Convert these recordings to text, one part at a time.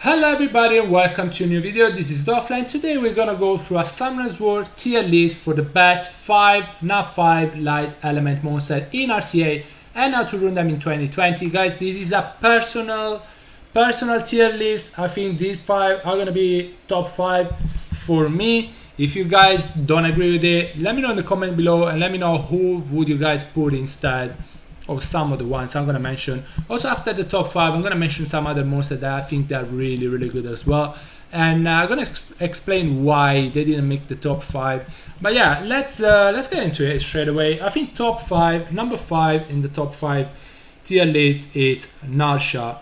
Hello everybody and welcome to a new video. This is Offline. Today we're gonna go through a Summoner's War tier list for the best 5 not 5 light element monster in RTA and how to run them in 2020. Guys, this is a personal tier list. I think these 5 are gonna be top 5 for me. If you guys don't agree with it, let me know in the comment below and let me know who would you guys put instead of some of the ones I'm gonna mention. Also, after the top 5, I'm gonna mention some other monsters that I think they're really good as well, and I'm gonna explain why they didn't make the top 5. But yeah, let's get into it straight away. I think top 5, number 5 in the top 5 tier list is Nyjah.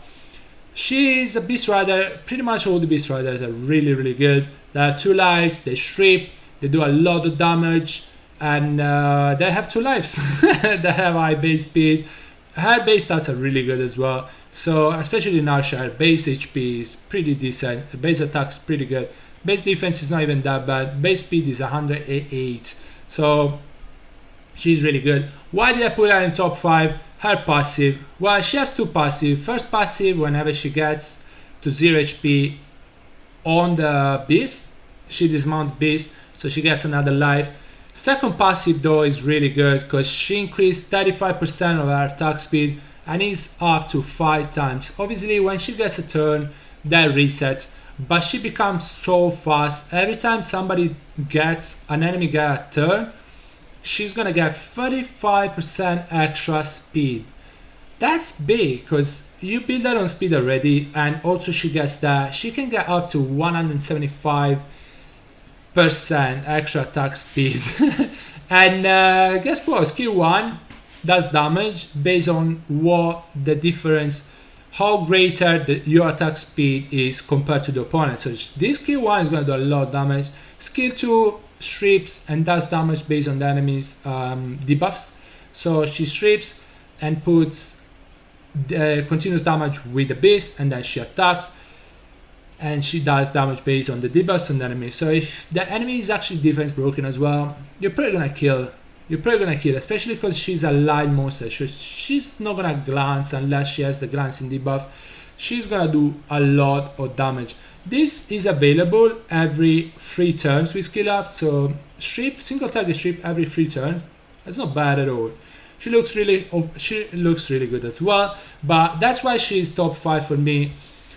She is a beast rider. Pretty much all the beast riders are really good. They have 2 lives, they strip, they do a lot of damage, and they have 2 lives. They have high base speed. Her base stats are really good as well. So especially Nyjah, her base HP is pretty decent. Her base attack is pretty good. Base defense is not even that bad. Base speed is 108. So she's really good. Why did I put her in top 5? Her passive. Well, she has 2 passive. First passive, whenever she gets to 0 HP on the beast, she dismounts beast, so she gets another life. Second passive though is really good because she increased 35% of her attack speed and is up to 5 times. Obviously when she gets a turn that resets, but she becomes so fast. Every time an enemy gets a turn, she's gonna get 35% extra speed. That's big because you build her on speed already, and also she gets that she can get up to 175% extra attack speed. And guess what, skill 1 does damage based on what the difference, how greater your attack speed is compared to the opponent. So this skill 1 is going to do a lot of damage. Skill 2 strips and does damage based on the enemy's debuffs. So she strips and puts continuous damage with the beast, and then she attacks and she does damage based on the debuffs on the enemy. So if the enemy is actually defense broken as well, you're probably gonna kill, especially because she's a light monster. She's not gonna glance unless she has the glancing debuff. She's gonna do a lot of damage. This is available every 3 turns with skill up, so strip, single target strip every 3 turns. That's not bad at all. She looks really good as well, but that's why she's top 5 for me.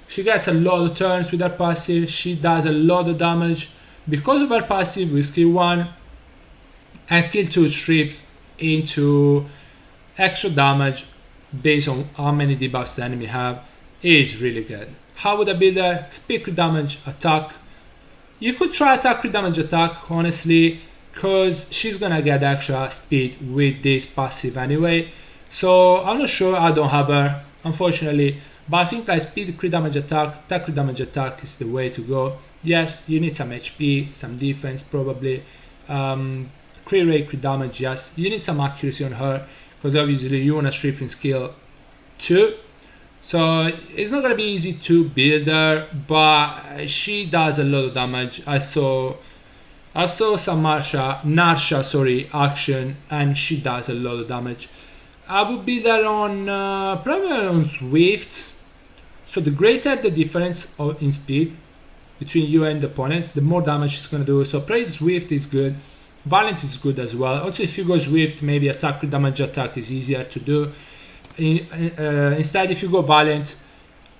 She gets a lot of turns with her passive. She does a lot of damage because of her passive with skill 1, and skill 2 strips into extra damage based on how many debuffs the enemy have. It is really good. How would I build her? Speed crit damage attack. You could try attack crit damage attack, honestly, because she's gonna get extra speed with this passive anyway. So I'm not sure, I don't have her unfortunately, but I think like speed crit damage attack crit damage attack is the way to go. Yes, you need some HP, some defense probably, crit rate, crit damage, yes. You need some accuracy on her because obviously you want to strip in skill 2. So it's not gonna be easy to build her, but she does a lot of damage. I saw some Nyjah action, and she does a lot of damage. I would build her on probably on Swift. So the greater the difference in speed between you and the opponents, the more damage she's gonna do. So probably Swift is good. Valiant is good as well. Also, if you go Swift, maybe attack with damage attack is easier to do. Instead, if you go Valiant,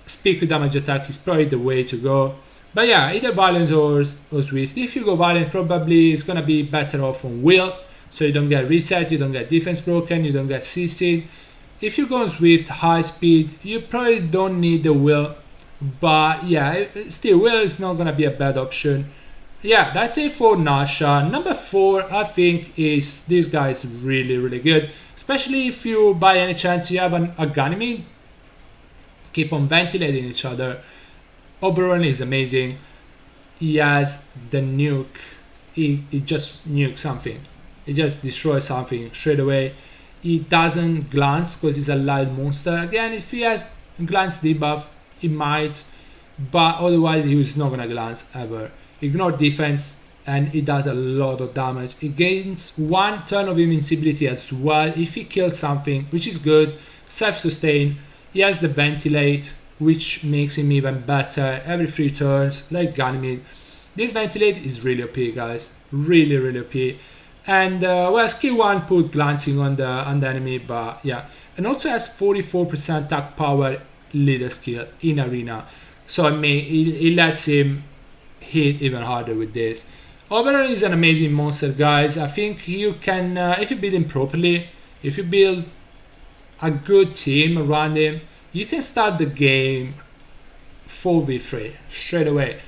speed with damage attack is probably the way to go. But yeah, either Valiant or Swift. If you go Valiant, probably it's gonna be better off on Will, so you don't get reset, you don't get defense broken, you don't get CC'd. If you go on Swift, high speed, you probably don't need the Will, but yeah, still Will is not gonna be a bad option. Yeah, that's it for Nyjah. Number 4, I think, is this guy is really good, especially if you by any chance you have a Ganymede, keep on ventilating each other. Oberon is amazing. He has the nuke. He just nukes something. He just destroys something straight away. He doesn't glance because he's a light monster. Again, if he has glance debuff, he might, but otherwise he is not gonna glance ever. Ignore defense, and he does a lot of damage. He gains 1 turn of invincibility as well if he kills something, which is good. Self-sustain. He has the ventilate, which makes him even better every 3 turns, like Ganymede. This ventilate is really OP, guys, really OP. And well, skill 1 put glancing on the enemy, but yeah, and also has 44% attack power leader skill in arena, so I mean it lets him hit even harder with this. Oberon is an amazing monster, guys. I think you can, if you build him properly, if you build a good team around him, you can start the game 4v3 straight away.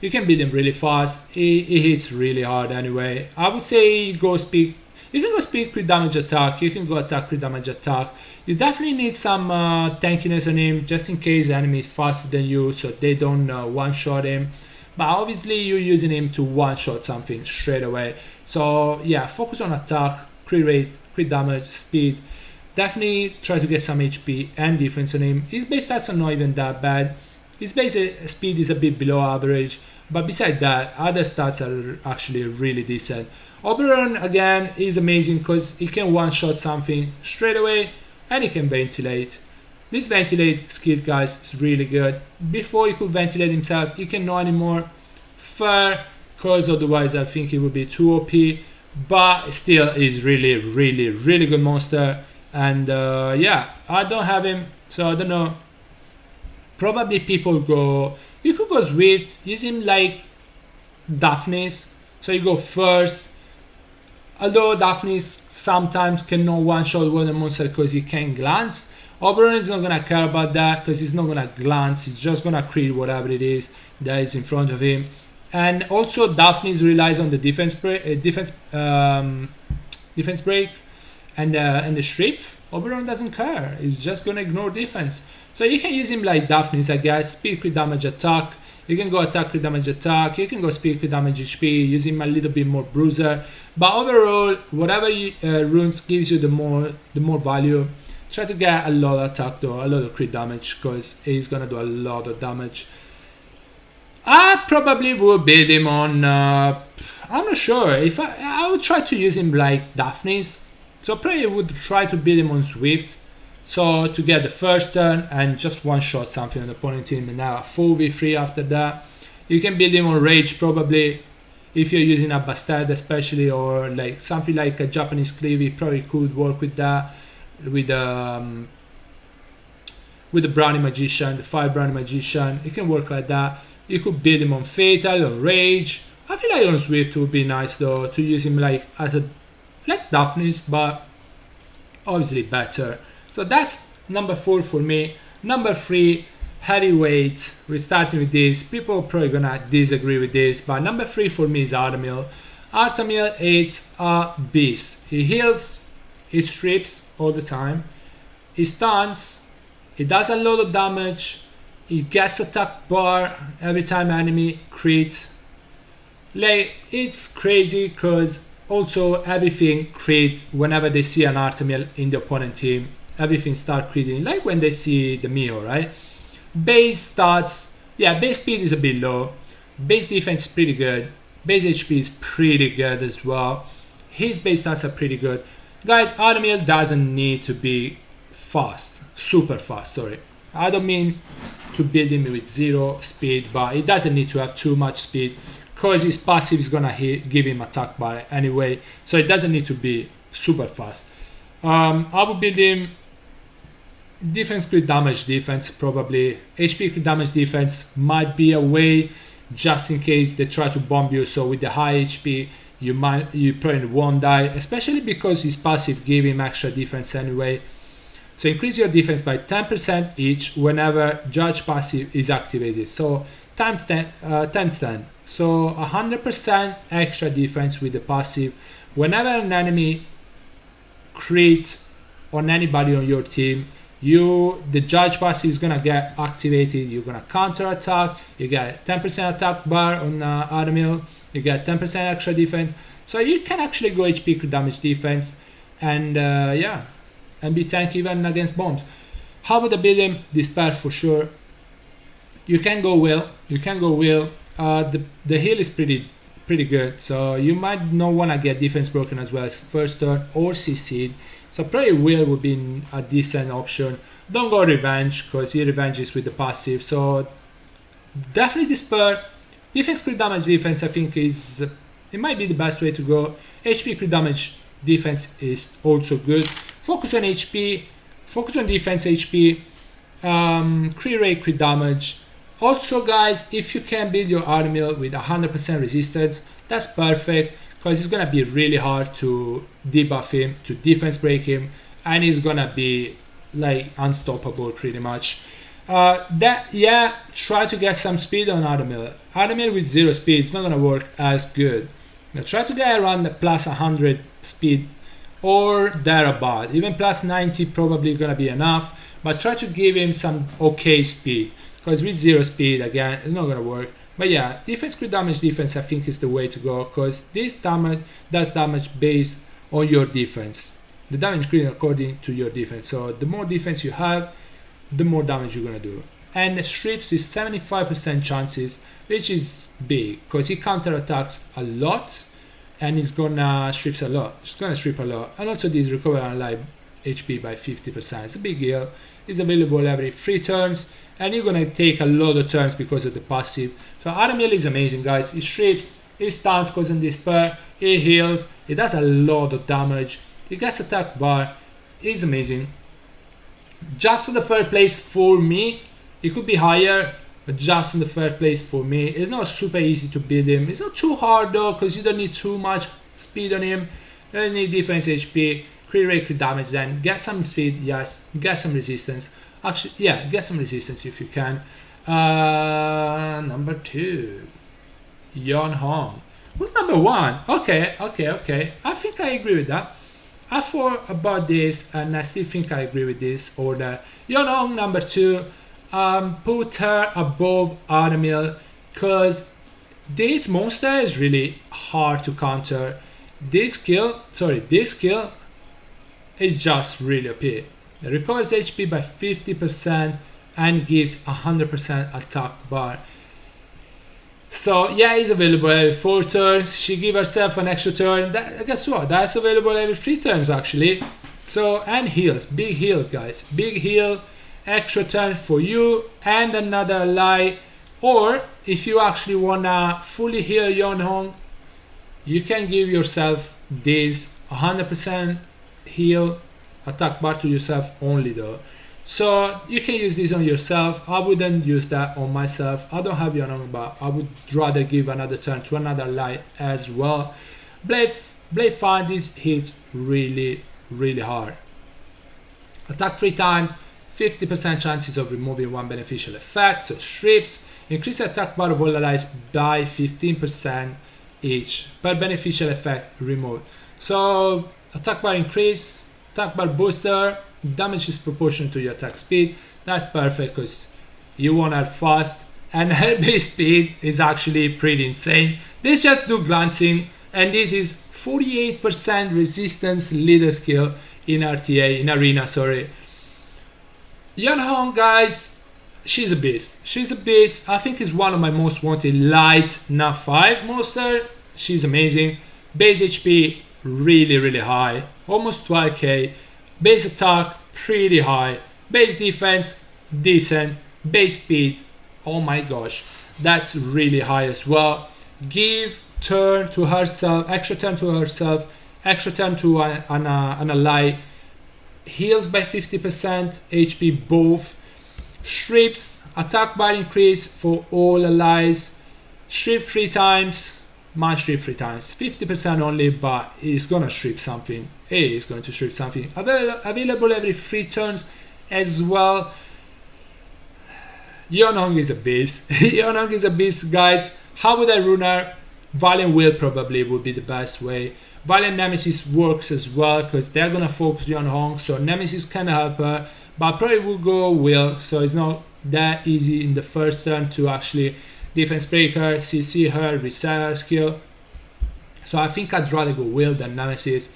You can beat him really fast. He hits really hard anyway. I would say go speed. You can go speed crit damage attack. You can go attack crit damage attack. You definitely need some tankiness on him, just in case the enemy is faster than you, so they don't one-shot him. But obviously you're using him to one-shot something straight away. So yeah, focus on attack, crit rate, crit damage, speed. Definitely try to get some HP and defense on him. His base stats are not even that bad. His base speed is a bit below average, but besides that, other stats are actually really decent. Oberon again is amazing because he can one-shot something straight away and he can ventilate. This ventilate skill, guys, is really good. Before he could ventilate himself, he cannot anymore. Fair, because otherwise I think he would be too OP, but still is really good monster. And yeah, I don't have him, so I don't know. Probably people go, you could go Swift, use him like Daphnis. So you go first, although Daphnis sometimes cannot one-shot one monster because he can glance. Oberon is not gonna care about that because he's not gonna glance, he's just gonna create whatever it is that is in front of him. And also Daphnis relies on the defense break and the strip. Oberon doesn't care, he's just gonna ignore defense. So you can use him like Daphnis, I guess. Speed crit damage attack. You can go attack crit damage attack. You can go speed crit damage HP. Use him a little bit more bruiser. But overall, whatever runes gives you the more value. Try to get a lot of attack though, a lot of crit damage, because he's gonna do a lot of damage. I probably would build him on. I'm not sure if I would try to use him like Daphnis. So probably would try to build him on Swift. So to get the first turn and just one-shot something on the opponent team, and now 4v3 after that. You can build him on Rage probably, if you're using a Bastard especially, or like something like a Japanese Cleave. He probably could work with that, with the Brownie Magician, the 5 Brownie Magician. It can work like that. You could build him on Fatal or Rage. I feel like on Swift would be nice though, to use him like as a like Daphnis, but obviously better. So that's number 4 for me. Number 3, heavyweight. We're starting with this. People are probably gonna disagree with this, but number 3 for me is Artamil. Artamil is a beast. He heals, he strips all the time, he stuns, he does a lot of damage, he gets attack bar every time enemy crit. Like, it's crazy because also everything crit whenever they see an Artamil in the opponent team. Everything start critting, like when they see the Mio, right? Base stats, yeah, base speed is a bit low. Base defense is pretty good. Base HP is pretty good as well. His base stats are pretty good. Guys, Artamil doesn't need to be fast, super fast, sorry. I don't mean to build him with 0 speed, but he doesn't need to have too much speed because his passive is gonna give him attack bar anyway, so it doesn't need to be super fast. I would build him defense crit damage defense probably. HP crit damage defense might be a way, just in case they try to bomb you, so with the high HP you probably won't die, especially because his passive give him extra defense anyway. So increase your defense by 10% each whenever judge passive is activated, so times 10, times 10. So 100% extra defense with the passive whenever an enemy crit on anybody on your team. The judge passive is gonna get activated. You're gonna counter attack. You get 10% attack bar on Artamil. You get 10% extra defense. So you can actually go HP crit damage defense, and yeah, and be tanky even against bombs. How would I build him? Despair for sure. You can go Will. You can go Will. The heal is pretty good. So you might not wanna get defense broken as well as first turn or CC'd. So probably Will would be a decent option. Don't go revenge, because he revenges with the passive. So definitely Despair. Defense crit damage defense, I think is, it might be the best way to go. HP crit damage defense is also good. Focus on HP, focus on defense HP, crit rate, crit damage. Also guys, if you can build your Armil with 100% resistance, that's perfect, because it's gonna be really hard to debuff him, to defense break him, and he's gonna be like unstoppable pretty much. Try to get some speed on Armil. Armil with 0 speed, it's not gonna work as good. Now try to get around the plus 100 speed or thereabout. Even plus 90 probably gonna be enough, but try to give him some okay speed, because with 0 speed again it's not gonna work. But yeah, defense crit damage defense I think is the way to go, because this damage does damage based on your defense. The damage crit according to your defense. So the more defense you have, the more damage you're gonna do. And strips is 75% chances, which is big, because he counterattacks a lot and he's gonna strips a lot. He's gonna strip a lot. And also this recover and life HP by 50%. It's a big deal. It's available every 3 turns, and you're gonna take a lot of turns because of the passive. So Armil is amazing guys. He strips, he stuns causing despair, he heals, he does a lot of damage, he gets attack bar, he's amazing. Just on the third place for me, it could be higher, but just in the third place for me. It's not super easy to build him. It's not too hard though, because you don't need too much speed on him. You don't need defense HP, crit rate, crit damage, then get some speed, yes, get some resistance. Actually, yeah, get some resistance if you can. Number 2, Yeonhong. Who's number 1? Okay. I think I agree with that. I thought about this, and I still think I agree with this order. Yeonhong number 2. Put her above Armil, because this monster is really hard to counter. This skill is just really OP. It recovers HP by 50% and gives 100% attack bar. So yeah, it's available every 4 turns. She gives herself an extra turn. Guess what? That's available every 3 turns actually. So, and heals. Big heal guys. Big heal. Extra turn for you and another ally. Or if you actually wanna fully heal Yeonhong, you can give yourself this 100% heal attack bar to yourself only though. So you can use this on yourself. I wouldn't use that on myself. I don't have Yeonhong, but I would rather give another turn to another ally as well. Blade Fire, this hits really hard. Attack 3 times, 50% chances of removing 1 beneficial effect. So strips, increase the attack bar of all allies by 15% each per beneficial effect removed. So attack bar increase, attack bar booster, damage is proportional to your attack speed. That's perfect, because you want her fast, and her base speed is actually pretty insane. This just do glancing, and this is 48% resistance leader skill in RTA, in arena, sorry. Yeonhong guys, she's a beast. She's a beast. I think is one of my most wanted light NAF 5 monster. She's amazing. Base HP really high, almost 12k. Base attack pretty high. Base defense decent. Base speed, oh my gosh, that's really high as well. Give turn to herself, extra turn to herself, extra turn to an ally. Heals by 50%, HP both. Strips, attack bar increase for all allies. Strip 3 times, man strip 3 times. 50% only, but he's gonna strip something. He is going to strip something. Available every 3 turns as well. Yeonhong is a beast. Yeonhong is a beast, guys. How would I rune her? Valiant Will probably would be the best way. Valiant Nemesis works as well, because they're gonna focus Yeonhong, so Nemesis can help her, but probably will go Will, so it's not that easy in the first turn to actually defense break her, CC her, reset her skill. So I think I'd rather go Will than Nemesis.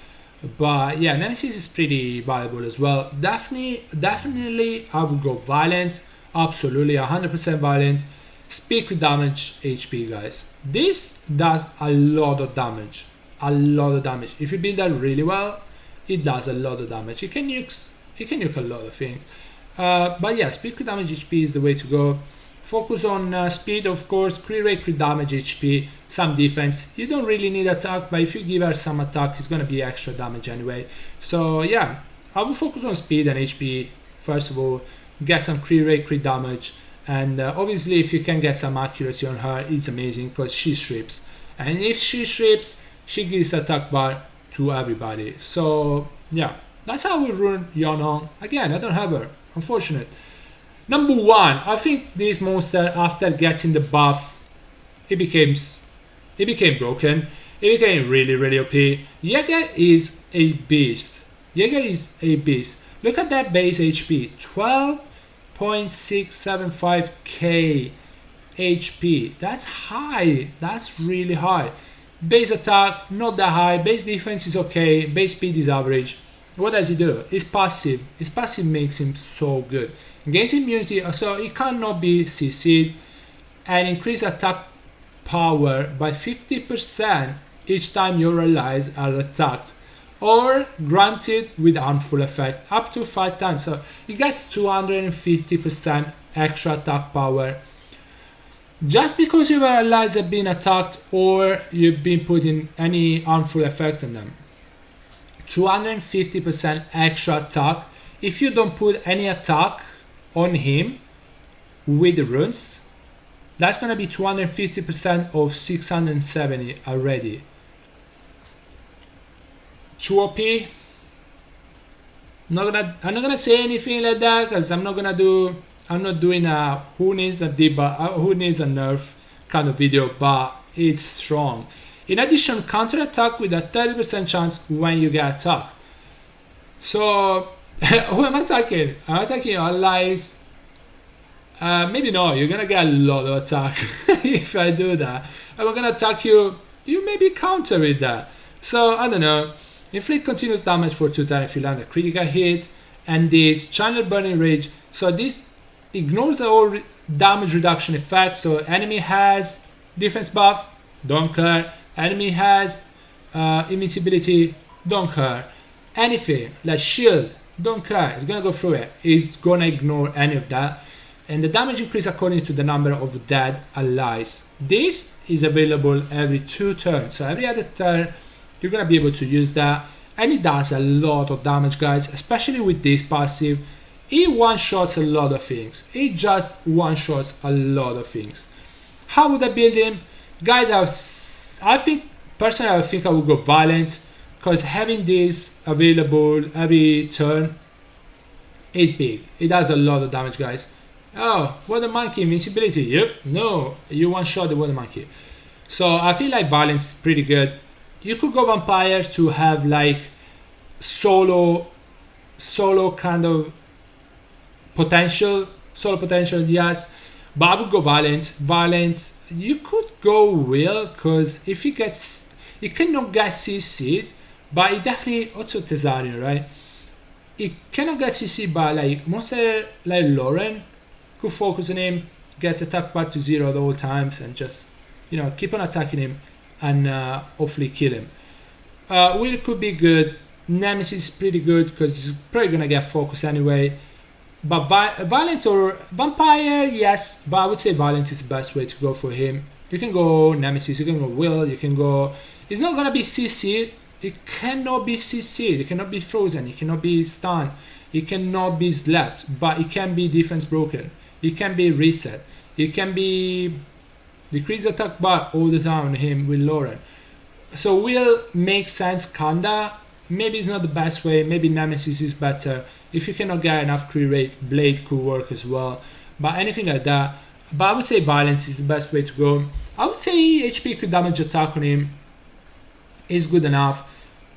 But yeah, Nemesis is pretty valuable as well. Definitely I would go Violent. Absolutely 100% Violent. Speak with damage HP, guys. This does a lot of damage. A lot of damage. If you build that really well, it does a lot of damage. It can nuke a lot of things. But yeah, speed, crit damage, HP is the way to go. Focus on speed, of course, crit rate, crit damage, HP, some defense. You don't really need attack, but if you give her some attack, it's gonna be extra damage anyway. So yeah, I will focus on speed and HP first of all, get some crit rate, crit damage, and obviously if you can get some accuracy on her, it's amazing because she strips. And if she strips, she gives attack bar to everybody. So yeah, that's how we run Yeonhong. Again, I don't have her, unfortunate. Number 1, I think this monster, after getting the buff, it became broken. It became really OP. Nyjah is a beast. Nyjah is a beast. Look at that base HP, 12.675k HP. That's high. That's really high. Base attack, not that high. Base defense is okay. Base speed is average. What does he do? His passive. His passive makes him so good. Gains immunity, so he cannot be CC'd, and increase attack power by 50% each time your allies are attacked, or granted with harmful effect, up to 5 times. So he gets 250% extra attack power just because your allies have been attacked or you've been putting any harmful effect on them. 250% extra attack. If you don't put any attack on him with the runes, that's gonna be 250% of 670 already. Too OP. I'm not gonna say anything like that because I'm not doing a who needs a debuff, who needs a nerf kind of video, but it's strong. In addition, counter attack with a 30% chance when you get attacked. So who am I attacking? I'm attacking your allies. Maybe no, you're gonna get a lot of attack if I do that. I'm gonna attack you, you maybe counter with that. So I don't know. Inflict continuous damage for 2 times if you land a critical hit, and this channel burning rage. So this ignores the whole damage reduction effect. So enemy has defense buff, don't care. Enemy has invincibility, don't care. Anything like shield, don't care. It's gonna go through it. It's gonna ignore any of that. And the damage increase according to the number of dead allies. This is available every 2 turns. So every other turn you're gonna be able to use that, and it does a lot of damage, guys, especially with this passive. It one-shots a lot of things. It just one-shots a lot of things. How would I build him? Guys, I think personally I think I would go violent, because having this available every turn is big. It does a lot of damage, guys. Oh, water monkey invincibility. Yep, no, you one-shot the water monkey. So I feel like violence is pretty good. You could go vampire to have like solo kind of potential, yes, but I would go violent. You could go will, because if he cannot get CC'd, but he definitely also Tesarion, right? He cannot get CC, but like monster like Lauren could focus on him, gets attack bar to 0 at all times, and just, you know, keep on attacking him and hopefully kill him. Will could be good. Nemesis is pretty good because he's probably gonna get focus anyway. But violent or vampire, yes, but I would say violent is the best way to go for him. You can go Nemesis, you can go Will, you can go. It's not gonna be CC. It cannot be CC. It cannot be frozen. It cannot be stunned. It cannot be slapped. But it can be defense broken. It can be reset. It can be decrease attack bar all the time on him with Lauren. So Will makes sense kinda. Maybe it's not the best way. Maybe Nemesis is better. If you cannot get enough crit rate, Blade could work as well. But anything like that. But I would say Violence is the best way to go. I would say HP crit damage attack on him is good enough.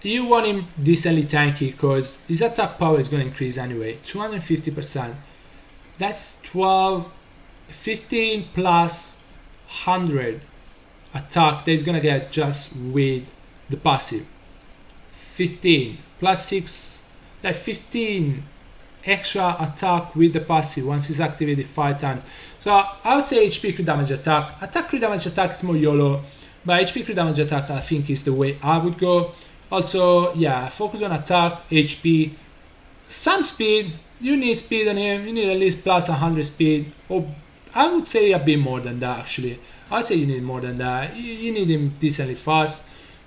You want him decently tanky because his attack power is going to increase anyway. 250%. That's 12, 15 plus 100 attack that he's going to get just with the passive. 15 plus 6, like 15 extra attack with the passive once it's activated 5 times. So I would say HP crit damage attack. Attack crit damage attack is more YOLO, but HP crit damage attack I think is the way I would go. Also, yeah, focus on attack, HP, some speed. You need speed on him. You need at least plus 100 speed, or I would say a bit more than that actually. I'd say you need more than that. You need him decently fast.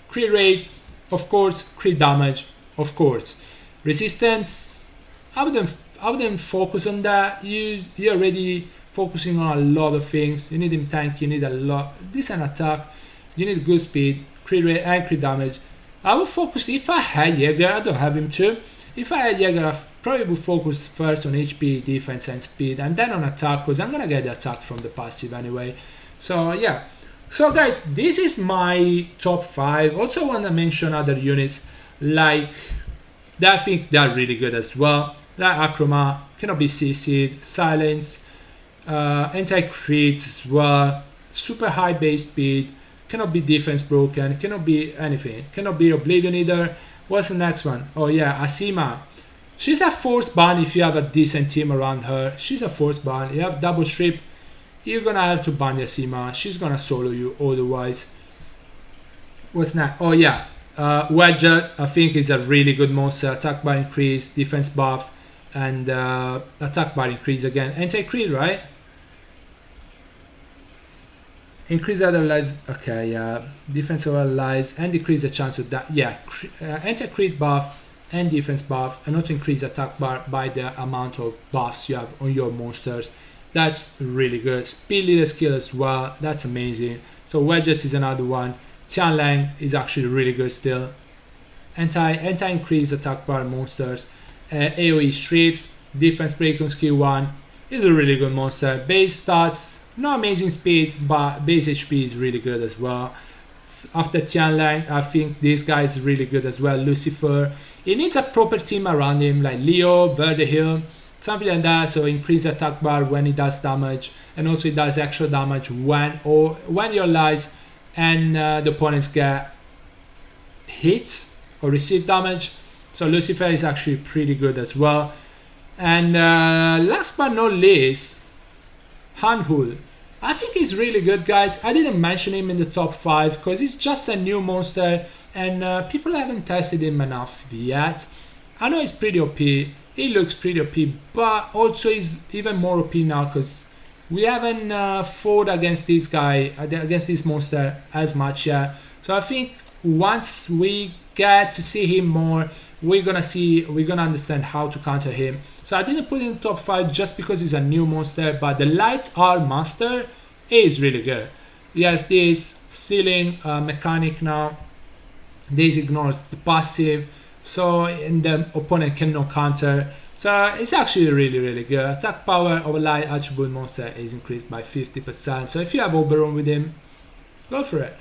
Crit rate, of course. Crit damage, of course. Resistance, I wouldn't focus on that. You're already focusing on a lot of things. You need him tanky, you need a lot decent attack, you need good speed, crit rate and crit damage. I would focus, if I had Yeonhong, I don't have him too. If I had Yeonhong, I probably would focus first on HP, defense and speed, and then on attack, because I'm gonna get the attack from the passive anyway. So yeah. So guys, this is my top 5. Also want to mention other units like that I think they're really good as well. Like Armana, cannot be CC'd, Silence, anti-crit as well, super high base speed, cannot be defense broken, cannot be anything, cannot be Oblivion either. What's the next one? Oh yeah, Asima. She's a force ban if you have a decent team around her. She's a force ban. You have double strip, you're gonna have to ban Asima. She's gonna solo you otherwise. What's next? Oh yeah, Wedge, I think is a really good monster. Attack bar increase, defense buff, and attack bar increase again. Anti-crit, right? Increase other lies. Okay, yeah. Defense over lies and decrease the chance of that. Yeah, anti-crit buff and defense buff, and also increase attack bar by the amount of buffs you have on your monsters. That's really good. Speed leader skill as well. That's amazing. So Wedget is another one. Tian is actually really good still. Anti-increase attack bar monsters. AoE strips. Defense break on skill 1. Is a really good monster. Base stats, no amazing speed, but base HP is really good as well. After Tian, I think this guy is really good as well. Lucifer. He needs a proper team around him, like Leo, Verdehill, something like that. So increase attack bar when he does damage, and also it does extra damage when your allies and the opponents get hit or receive damage. So Lucifer is actually pretty good as well. And last but not least, Hanhul. I think he's really good, guys. I didn't mention him in the top 5 because he's just a new monster and people haven't tested him enough yet. I know he's pretty OP. He looks pretty OP, but also he's even more OP now because we haven't fought against this guy, against this monster as much yet. So I think once we get to see him more, we're gonna understand how to counter him. So I didn't put him in the top 5 just because he's a new monster, but the Light Arm Master is really good. He has this ceiling mechanic now. This ignores the passive, so and the opponent cannot counter. So it's actually really good. Attack power of a light attribute monster is increased by 50%. So if you have Oberon with him, go for it.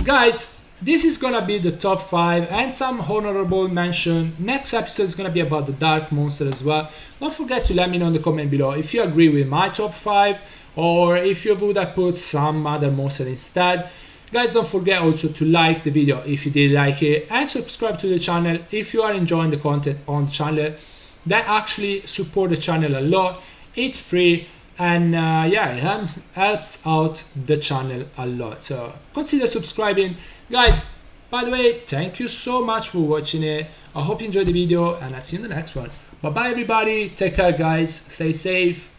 Guys, this is gonna be the top 5 and some honorable mention. Next episode is gonna be about the dark monster as well. Don't forget to let me know in the comment below if you agree with my top 5 or if you would have put some other monster instead. Guys, don't forget also to like the video if you did like it, and subscribe to the channel if you are enjoying the content on the channel. That actually support the channel a lot. It's free, and yeah, it helps out the channel a lot. So consider subscribing. Guys, by the way, thank you so much for watching it. I hope you enjoyed the video, and I'll see you in the next one. Bye bye everybody, take care guys, stay safe.